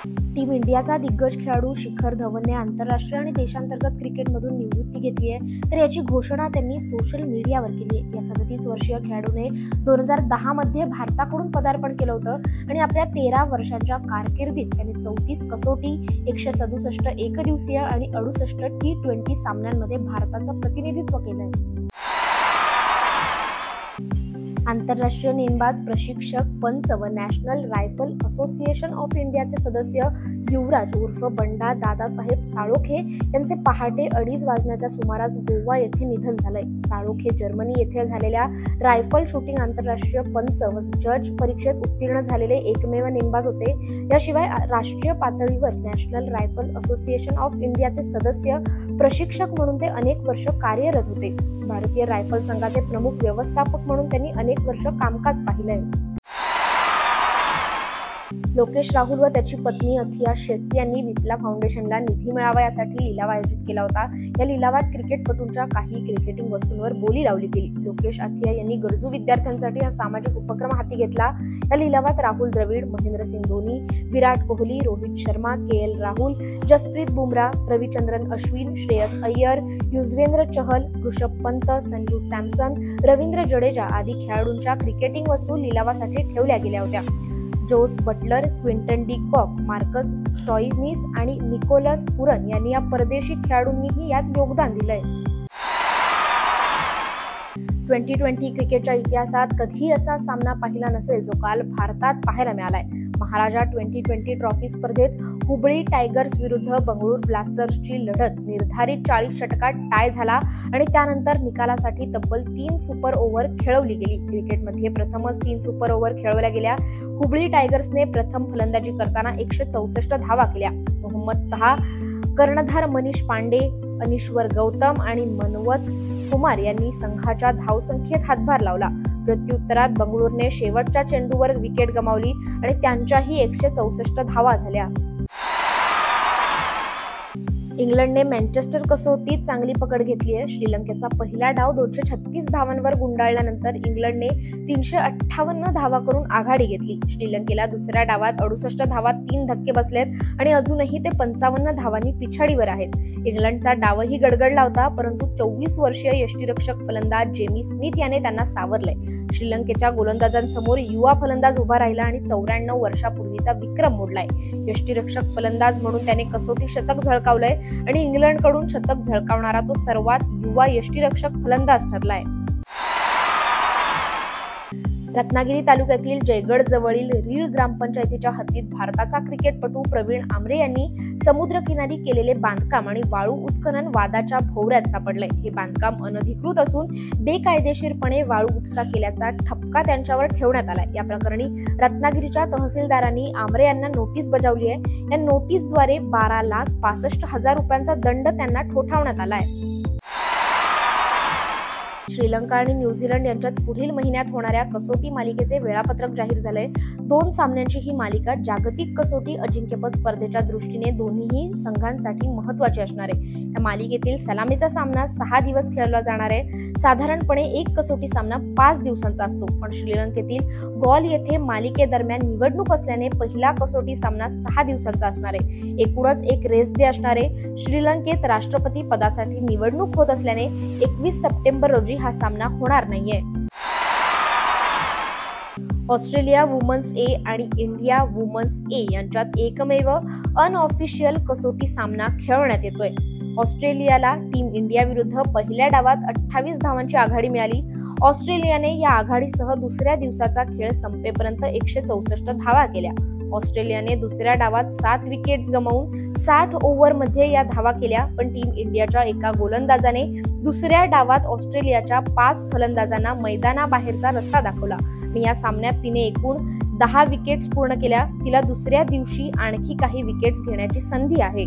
Team इंडियाचा दिग्गज खेळाडू शिखर धवनने आंतरराष्ट्रीय आणि देशांतर्गत क्रिकेटमधून निवृत्ती घेतली आहे, तर याची घोषणा त्यांनी सोशल मीडियावर केली आहे। या 37 वर्षीय खेळाडूने 2010 मध्ये भारताकडून पदार्पण केलं होतं आणि आपल्या 13 वर्षांच्या कारकिर्दीत त्याने 34 कसोटी, 167 एकदिवसीय आणि 68 T20 सामन्यांमध्ये भारताचं प्रतिनिधित्व केलंय। आंतरराष्ट्रीय नेमबाज प्रशिक्षक पंच व नॅशनल रायफल असोसिएशन ऑफ इंडियाचे सदस्य युवराज उर्फ बंडा दादासाहेब साळोखे यांचे पहाटे 2:30 वाजण्याच्या सुमारास गोवा येथे निधन झालंय। साळोखे जर्मनी येथे झालेल्या रायफल शूटिंग आंतरराष्ट्रीय पंच व जज परीक्षेत उत्तीर्ण झालेले एकमेव नेमबाज होते। याशिवाय राष्ट्रीय पातळीवर नॅशनल रायफल असोसिएशन ऑफ इंडियाचे सदस्य प्रशिक्षक म्हणून ते अनेक वर्ष कार्यरत होते। भारतीय रायफल संघाचे प्रमुख व्यवस्थापक म्हणून त्यांनी अनेक वर्ष कामकाज पाहिलंय। लोकेश राहुल व त्याची पत्नी अथिया शेट्टी यांनी विप्ला फाउंडेशनला निधी मिळावा यासाठी लिलाव आयोजित केला होता। या लिलावात क्रिकेटपटूंच्या काही क्रिकेटिंग वस्तूंवर बोली लावली गेली। लोकेश, अथिया यांनी गरजू विद्यार्थ्यांसाठी हा सामाजिक उपक्रम हाती घेतला। या लिलावात राहुल द्रविड, महेंद्रसिंग धोनी, विराट कोहली, रोहित शर्मा, KL राहुल, जसप्रीत बुमराह, रविचंद्रन अश्विन, श्रेयस अय्यर, युजवेंद्र चहल, ऋषभ पंत, संजू सॅमसन, रवींद्र जडेजा आदी खेळाडूंच्या क्रिकेटिंग वस्तू लिलावासाठी ठेवल्या गेल्या होत्या। Jos Buttler, Quinton de Kock, Marcus Stoinis आणि निकोलस पुरन यांनी या परदेशी खेळाडूंनीही यात योगदान दिलंय। 2020 क्रिकेटच्या इतिहासात कधी असा सामना पाहिला नसेल जो काल भारतात पाहायला मिळालाय। महाराजा 2020 ट्रॉफी स्पर्धेत हुबळी टायगर्स विरुद्ध बंगळूर ब्लास्टर्सची लढत निर्धारित 40 षटकात टाय झाला आणि त्यानंतर निकालासाठी तब्बल 3 सुपर ओव्हर खेळवली गेली। क्रिकेटमध्ये प्रथमच 3 सुपर ओव्हर खेळवल्या गेल्या। हुबळी टायगर्सने प्रथम फलंदाजी करताना 164 धावा केल्या। मोहम्मद तहा, कर्णधार मनीष पांडे, अनिश्वर गौतम आणि मनवत कुमार यांनी संघाच्या धावसंख्येत हातभार लावला। प्रत्युत्तरात बंगळुरूने शेवटच्या चेंडूवर विकेट गमावली आणि त्यांच्याही 164 धावा झाल्या। इंग्लंडने मँचेस्टर कसोटीत चांगली पकड घेतली आहे। श्रीलंकेचा पहिला डाव 236 धावांवर गुंडाळल्यानंतर इंग्लंडने 358 धावा करून आघाडी घेतली। श्रीलंकेला दुसऱ्या डावात 68 धावात 3 धक्के बसलेत आणि अजूनही ते 55 धावांनी पिछाडीवर आहेत। इंग्लंडचा डावही गडगडला होता, परंतु 24 वर्षीय यष्टिरक्षक फलंदाज जेमी स्मिथ याने त्यांना सावरलंय। श्रीलंकेच्या गोलंदाजांसमोर युवा फलंदाज उभा राहिला आणि 94 वर्षापूर्वीचा विक्रम मोडलाय। यष्टिरक्षक फलंदाज म्हणून त्याने कसोटी शतक झळकावलंय आणि इंग्लंडकडून शतक झळकावणारा तो सर्वात युवा यष्टिरक्षक फलंदाज ठरलाय। रत्नागिरी तालुक्यातील जयगड जवळील रीळ ग्रामपंचायतीच्या हद्दीत भारताचा क्रिकेटपटू प्रवीण आमरे यांनी समुद्रकिनारी केलेले बांधकाम आणि वाळू उत्खनन वादाच्या भोवऱ्यात सापडलंय। हे बांधकाम अनधिकृत असून बेकायदेशीरपणे वाळू उपसा केल्याचा ठपका त्यांच्यावर ठेवण्यात आलाय। या प्रकरणी रत्नागिरीच्या तहसीलदारांनी आमरे यांना नोटीस बजावली आहे। या नोटीसद्वारे 12,65,000 रुपयांचा दंड त्यांना ठोठावण्यात आलाय। श्रीलंका आणि न्यूझीलंड यांच्यात पुढील महिन्यात होणाऱ्या कसोटी मालिकेचे वेळापत्रक जाहीर झालंय। 2 सामन्यांची ही मालिका जागतिक कसोटी अजिंक्यपद स्पर्धेच्या दृष्टीने दोन्ही संघांसाठी महत्त्वाची असणार आहे। या मालिकेतील सलामीचा सामना 6 दिवस खेळला जाणार आहे। साधारणपणे एक कसोटी सामना 5 दिवसांचा असतो, पण श्रीलंकेतील गॉल येथे मालिकेदरम्यान निवडणूक असल्याने पहिला कसोटी सामना 6 दिवसांचा असणार आहे। एकूणच एक रेस्ट डे असणार आहे। श्रीलंकेत राष्ट्रपती पदासाठी निवडणूक होत असल्याने 21 सप्टेंबर रोजी हा सामना होणार नाहीये। ऑस्ट्रेलिया वुमन्स ए आणि इंडिया वुमन्स ए यांच्यात एकमेव अनऑफिशियल कसोटी सामना खेळवण्यात येतोय। ऑस्ट्रेलियाला टीम इंडिया विरुद्ध पहिल्या डावात 28 धावांची आघाडी मिळाली। ऑस्ट्रेलियाने या आघाडीसह दुसऱ्या दिवसाचा खेळ संपेपर्यंत 164 धावा केल्या। ऑस्ट्रेलियाने दुसऱ्या डावात 7 विकेट्स गमावून 60 ओव्हरमध्ये या धावा केल्या, पण टीम इंडियाच्या एका गोलंदाजाने दुसऱ्या डावात ऑस्ट्रेलियाच्या 5 फलंदाजांना मैदानाबाहेरचा रस्ता दाखवला आणि या सामन्यात तिने एकूण 10 विकेट्स पूर्ण केल्या। तिला दुसऱ्या दिवशी आणखी काही विकेट्स घेण्याची संधी आहे।